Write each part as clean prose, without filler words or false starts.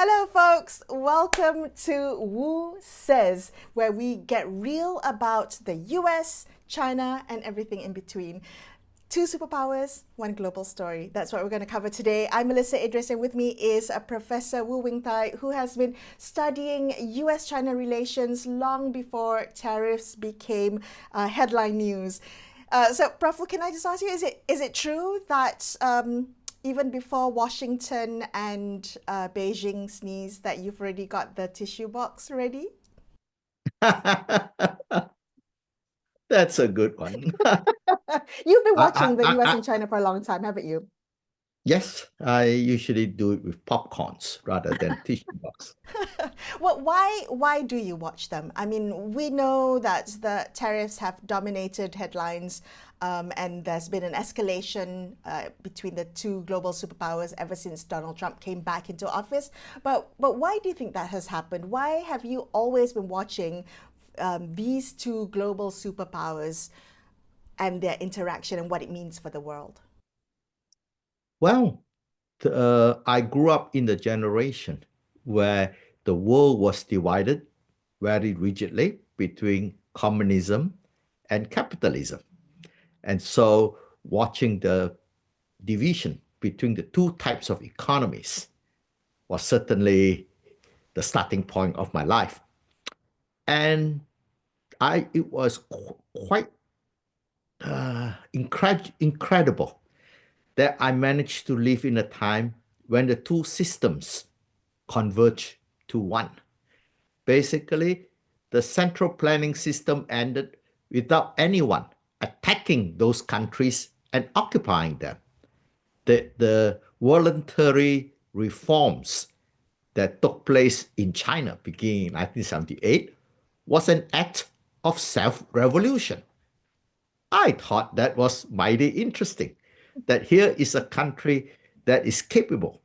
Hello, folks. Welcome to Wu Says, where we get real about the US, China, and everything in between. Two superpowers, one global story. That's what we're going to cover today. I'm Melisa, Idris, and with me is a Professor Thye, who has been studying US-China relations long before tariffs became headline news. So, Prof, can I just ask you, is it true that even before Washington and Beijing sneeze, that you've already got the tissue box ready? That's a good one. You've been I, watching the I, US I, and China for a long time, haven't you? yes, I usually do it with popcorns rather than tissue box. Well, why do you watch them? I mean, we know that the tariffs have dominated headlines, and there's been an escalation between the two global superpowers ever since Donald Trump came back into office. But why do you think that has happened? Why have you always been watching these two global superpowers and their interaction and what it means for the world? Well, I grew up in the generation where the world was divided very rigidly between communism and capitalism. And so watching the division between the two types of economies was certainly the starting point of my life. And it was quite incredible that I managed to live in a time when the two systems converge to one. Basically, the central planning system ended without anyone attacking those countries and occupying them. The voluntary reforms that took place in China beginning in 1978 was an act of self-revolution. I thought that was mighty interesting, that here is a country that is capable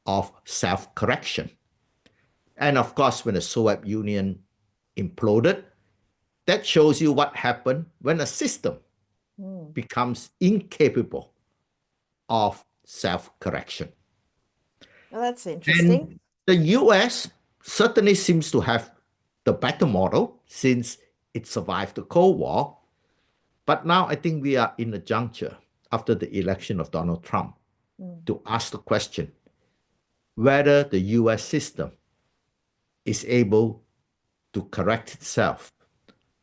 of self-correction. And of course, when the Soviet Union imploded, that shows you what happened when a system Hmm. becomes incapable of self-correction. Well, that's interesting. And the US certainly seems to have the better model since it survived the Cold War. But now I think we are in a juncture after the election of Donald Trump Hmm. to ask the question whether the US system is able to correct itself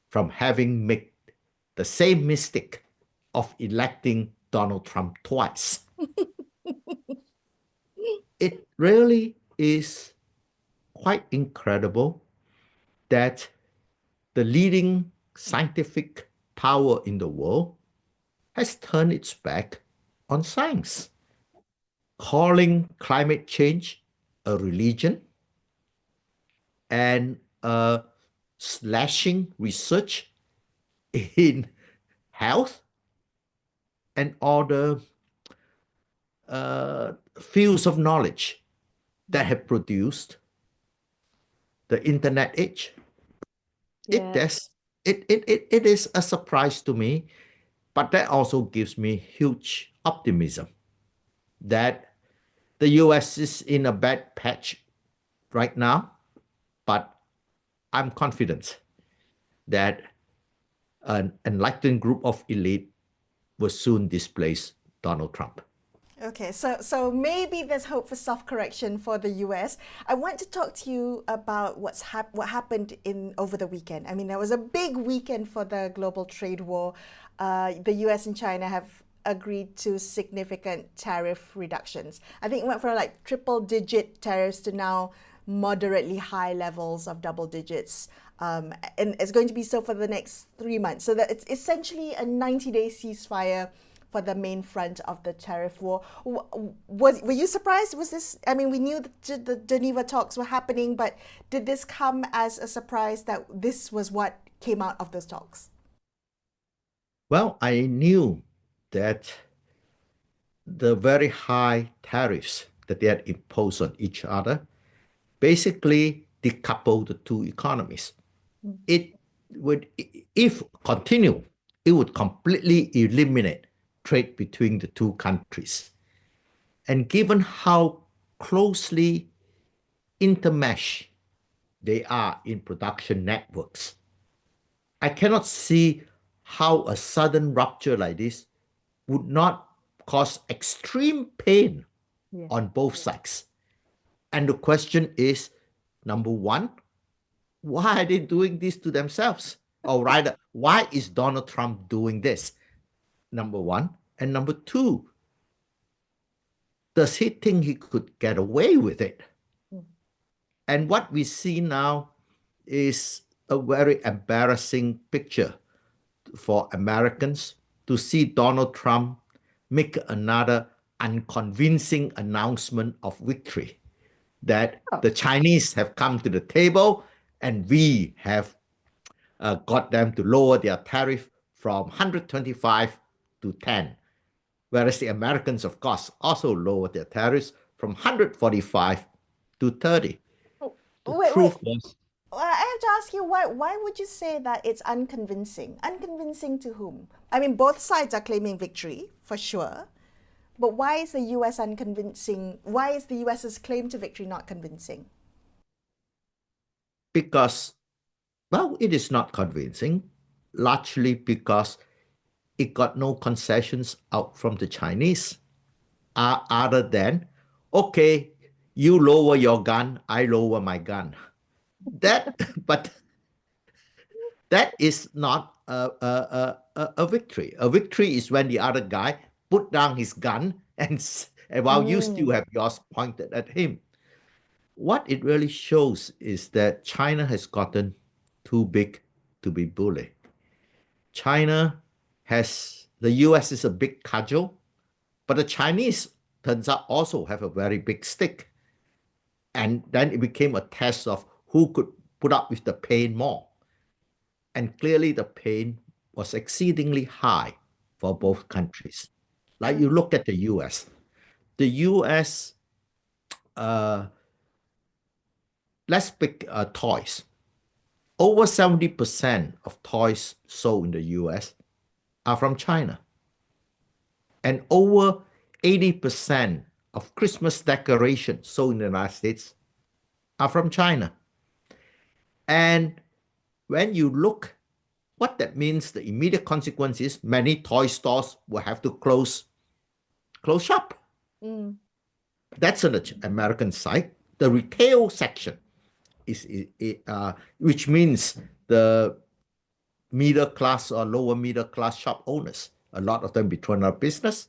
from having made the same mistake of electing Donald Trump twice. It really is quite incredible that the leading scientific power in the world has turned its back on science, calling climate change a religion and slashing research in health and other fields of knowledge that have produced the internet age. It Yeah. does. It is a surprise to me, but that also gives me huge optimism that the US is in a bad patch right now, but I'm confident that an enlightened group of elite will soon displace Donald Trump. Okay, so maybe there's hope for self-correction for the US. I want to talk to you about what happened in over the weekend. I mean, there was a big weekend for the global trade war. The US and China have agreed to significant tariff reductions. I think it went from like triple-digit tariffs to now moderately high levels of double digits. And it's going to be so for the next 3 months. So that it's essentially a 90-day ceasefire for the main front of the tariff war. Were you surprised? Was this? I mean, we knew the Geneva talks were happening, but did this come as a surprise that this was what came out of those talks? Well, I knew that the very high tariffs that they had imposed on each other basically decouple the two economies. It would, if continue, it would completely eliminate trade between the two countries. And given how closely intermesh they are in production networks. I cannot see how a sudden rupture like this would not cause extreme pain on both sides. And the question is, number one, why are they doing this to themselves? Or rather, why is Donald Trump doing this? Number one. And number two, does he think he could get away with it? And what we see now is a very embarrassing picture for Americans to see Donald Trump make another unconvincing announcement of victory, that the Chinese have come to the table and we have got them to lower their tariff from 125 to 10. Whereas the Americans, of course, also lowered their tariffs from 145 to 30. Wait. Well, I have to ask you, why would you say that it's unconvincing? Unconvincing to whom? I mean, both sides are claiming victory, for sure. But why is the US unconvincing? Why is the US's claim to victory not convincing? Because, well, it is not convincing, largely because it got no concessions out from the Chinese, other than, okay, you lower your gun, I lower my gun. But that is not a victory. A victory is when the other guy put down his gun and while you still have yours pointed at him. What it really shows is that China has gotten too big to be bullied. The US is a big cudgel, but the Chinese, turns out, also have a very big stick. And then it became a test of who could put up with the pain more. And clearly the pain was exceedingly high for both countries. Like you look at the US. The US, let's pick toys. Over 70% of toys sold in the US are from China. And over 80% of Christmas decorations sold in the United States are from China. And when you look, what that means, the immediate consequence is many toy stores will have to close shop. That's on the American side. The retail section is which means the middle class or lower middle class shop owners, a lot of them be thrown out of business.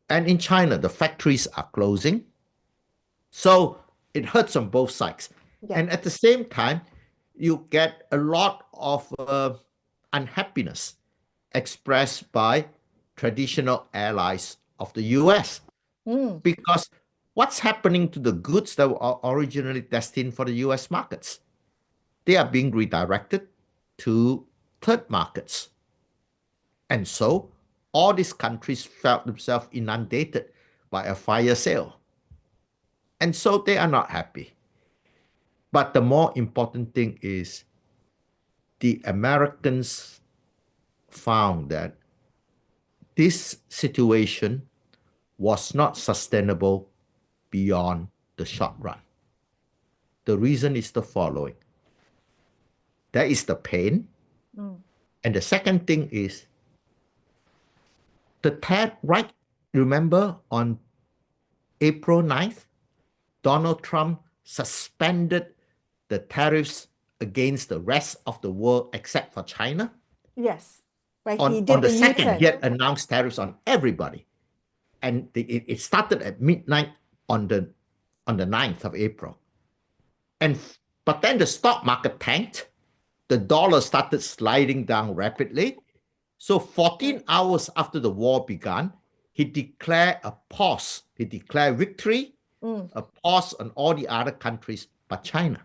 And in China, the factories are closing. So it hurts on both sides. Yeah. And at the same time, you get a lot of unhappiness expressed by traditional allies of the US. Because what's happening to the goods that were originally destined for the US markets? They are being redirected to third markets. And so all these countries felt themselves inundated by a fire sale. And so they are not happy. But the more important thing is the Americans found that this situation was not sustainable beyond the short run. The reason is the following. There is the pain. And the second thing is remember on April 9th, Donald Trump suspended the tariffs against the rest of the world except for China? Yes. Right. On the second, he had announced tariffs on everybody. And it started at midnight on the 9th of April. But then the stock market tanked. The dollar started sliding down rapidly. So 14 hours after the war began, he declared a pause. He declared victory, a pause on all the other countries but China.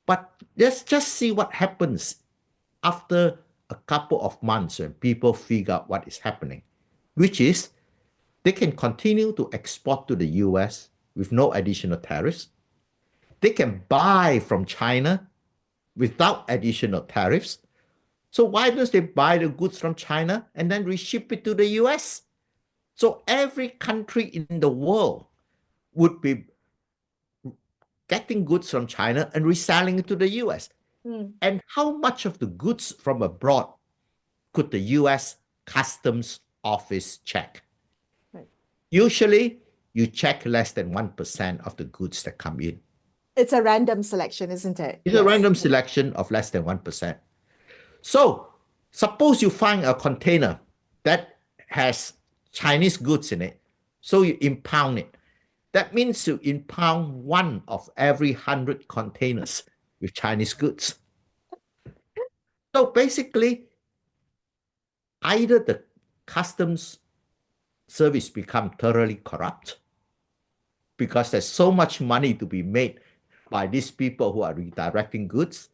But let's just see what happens after a couple of months when people figure out what is happening, which is they can continue to export to the US with no additional tariffs. They can buy from China without additional tariffs. So why don't they buy the goods from China and then reship it to the US? So every country in the world would be getting goods from China and reselling it to the US. And how much of the goods from abroad could the US Customs Office check? Right. Usually, you check less than 1% of the goods that come in. It's a random selection, isn't it? It's a random selection of less than 1%. So, suppose you find a container that has Chinese goods in it, so you impound it. That means you impound one of every 100 containers with Chinese goods. So basically, either the customs service become thoroughly corrupt because there's so much money to be made by these people who are redirecting goods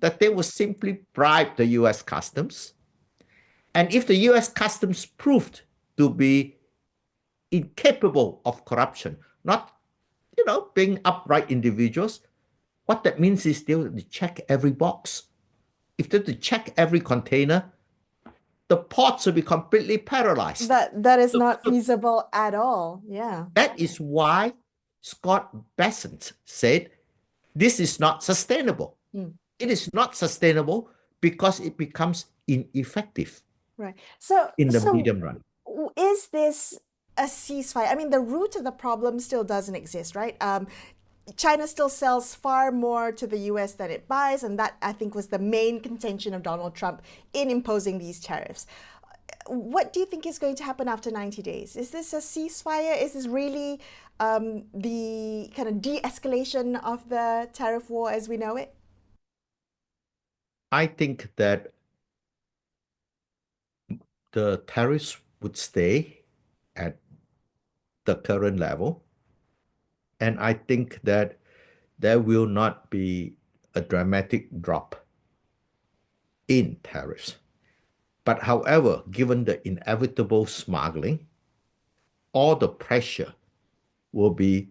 that they will simply bribe the US customs. And if the US customs proved to be incapable of corruption, not, being upright individuals, what that means is they will check every box. If they have to check every container, the ports will be completely paralyzed. That is not feasible at all. Yeah. That is why Scott Bessent said, this is not sustainable. It is not sustainable because it becomes ineffective. Right. So in the medium run. Is this a ceasefire? I mean, the root of the problem still doesn't exist, right? China still sells far more to the US than it buys, and that, I think, was the main contention of Donald Trump in imposing these tariffs. What do you think is going to happen after 90 days? Is this a ceasefire? Is this really the kind of de-escalation of the tariff war as we know it? I think that the tariffs would stay at the current level. And I think that there will not be a dramatic drop in tariffs. But however, given the inevitable smuggling, all the pressure will be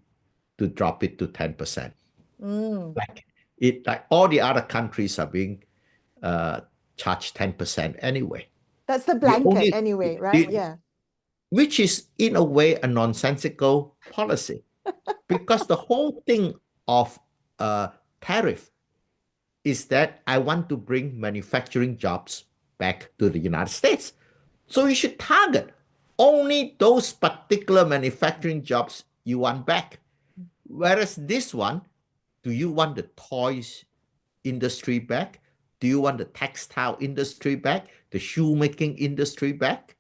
to drop it to 10%. Like all the other countries are being charged 10% anyway. That's the blanket anyway, right? Yeah. Which is, in a way, a nonsensical policy. Because the whole thing of tariff is that I want to bring manufacturing jobs back to the United States. So you should target only those particular manufacturing jobs you want back. Whereas this one, do you want the toys industry back? Do you want the textile industry back? The shoemaking industry back?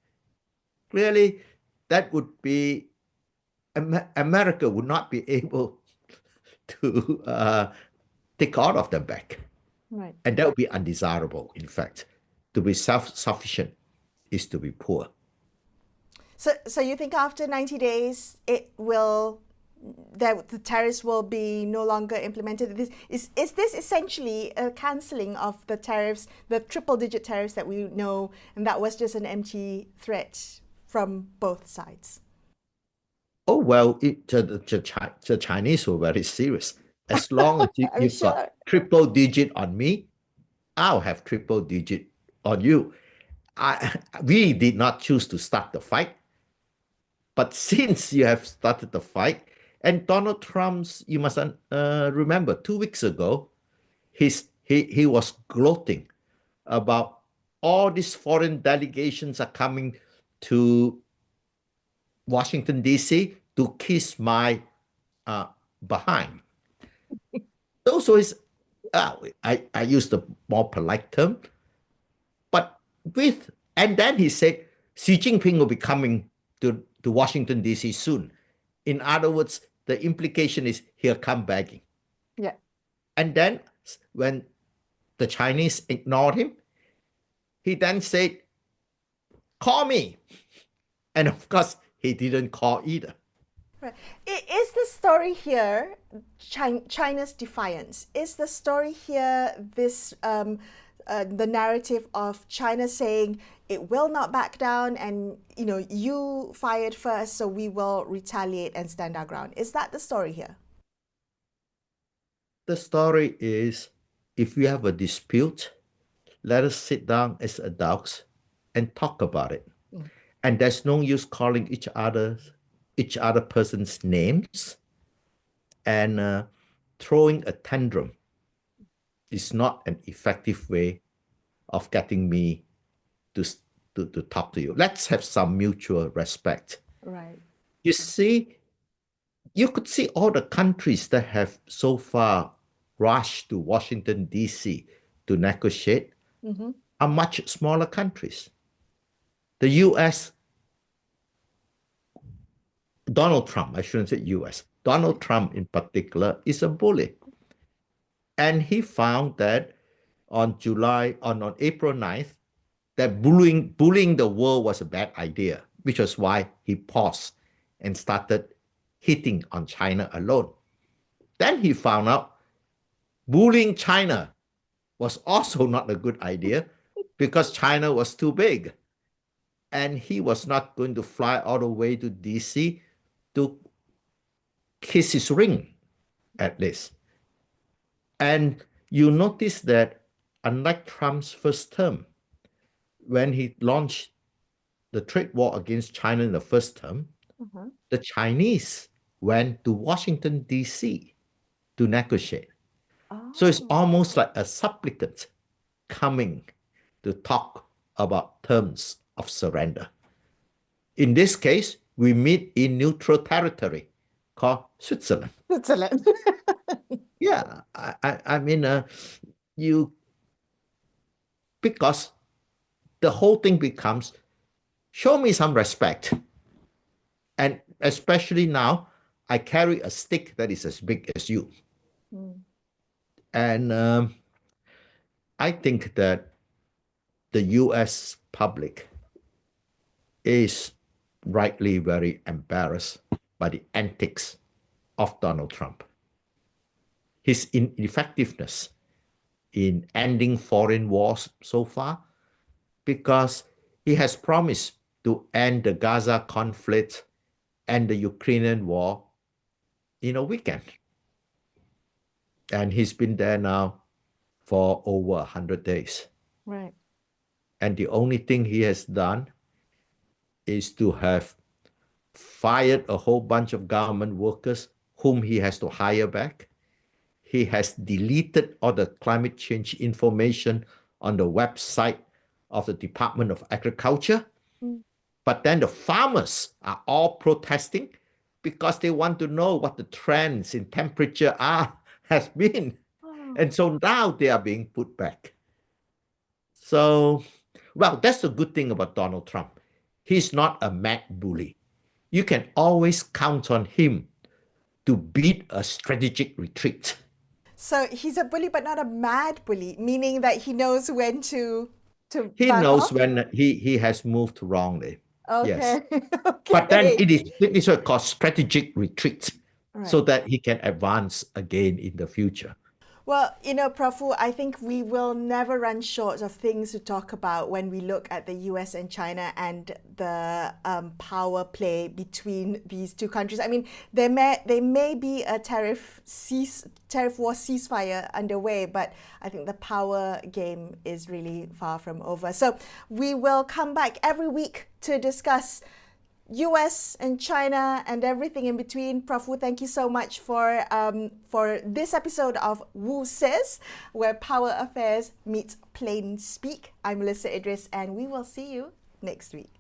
Clearly, that would be America would not be able to take all of them back. Right. And that would be undesirable, in fact. To be self-sufficient is to be poor. So you think after 90 days, the tariffs will be no longer implemented? Is this essentially a cancelling of the tariffs, the triple-digit tariffs that we know, and that was just an empty threat from both sides? Oh, well, the Chinese were very serious. As long as you've got triple digit on me, I'll have triple digit on you. We did not choose to start the fight. But since you have started the fight, and Donald Trump's, you must remember, 2 weeks ago, he was gloating about all these foreign delegations are coming to Washington, D.C. to kiss my behind. Those was, I used a more polite term, but and then he said, Xi Jinping will be coming to Washington, D.C. soon. In other words, the implication is he'll come begging. Yeah. And then when the Chinese ignored him, he then said, call me. And of course, he didn't call either. Right. Is the story here China's defiance? Is the story here this the narrative of China saying it will not back down, and you fired first, so we will retaliate and stand our ground? Is that the story here? The story is, if we have a dispute, let us sit down as adults and talk about it. And there's no use calling each other person's names. And throwing a tantrum is not an effective way of getting me to talk to you. Let's have some mutual respect. Right. You see, you could see all the countries that have so far rushed to Washington, D.C. to negotiate are much smaller countries. The U.S., Donald Trump, I shouldn't say U.S., Donald Trump in particular is a bully. And he found that on April 9th, that bullying the world was a bad idea, which was why he paused and started hitting on China alone. Then he found out bullying China was also not a good idea because China was too big. And he was not going to fly all the way to DC to kiss his ring, at least. And you notice that unlike Trump's first term, when he launched the trade war against China in the first term, the Chinese went to Washington, D.C. to negotiate. Oh. So it's almost like a supplicant coming to talk about terms of surrender. In this case, we meet in neutral territory called Switzerland. Switzerland. Yeah, I mean, because the whole thing becomes, show me some respect. And especially now, I carry a stick that is as big as you. And I think that the US public is rightly very embarrassed by the antics of Donald Trump. His ineffectiveness in ending foreign wars so far, because he has promised to end the Gaza conflict and the Ukrainian war in a weekend. And he's been there now for over 100 days. Right. And the only thing he has done is to have fired a whole bunch of government workers whom he has to hire back. He has deleted all the climate change information on the website of the Department of Agriculture. But then the farmers are all protesting because they want to know what the trends in temperature has been. And so now they are being put back. So, well, that's the good thing about Donald Trump. He's not a mad bully. You can always count on him to beat a strategic retreat. So he's a bully, but not a mad bully, meaning that he knows when to He back knows off? when he has moved wrongly. Okay. Yes. Okay. But then it is what called strategic retreat, so Right. that he can advance again in the future. Well, Prafu, I think we will never run short of things to talk about when we look at the US and China and the power play between these two countries. I mean, there may be a tariff war ceasefire underway, but I think the power game is really far from over. So we will come back every week to discuss US and China and everything in between. Prof. Wu, thank you so much for this episode of Wu Says, where power affairs meets plain speak. I'm Melisa Idris, and we will see you next week.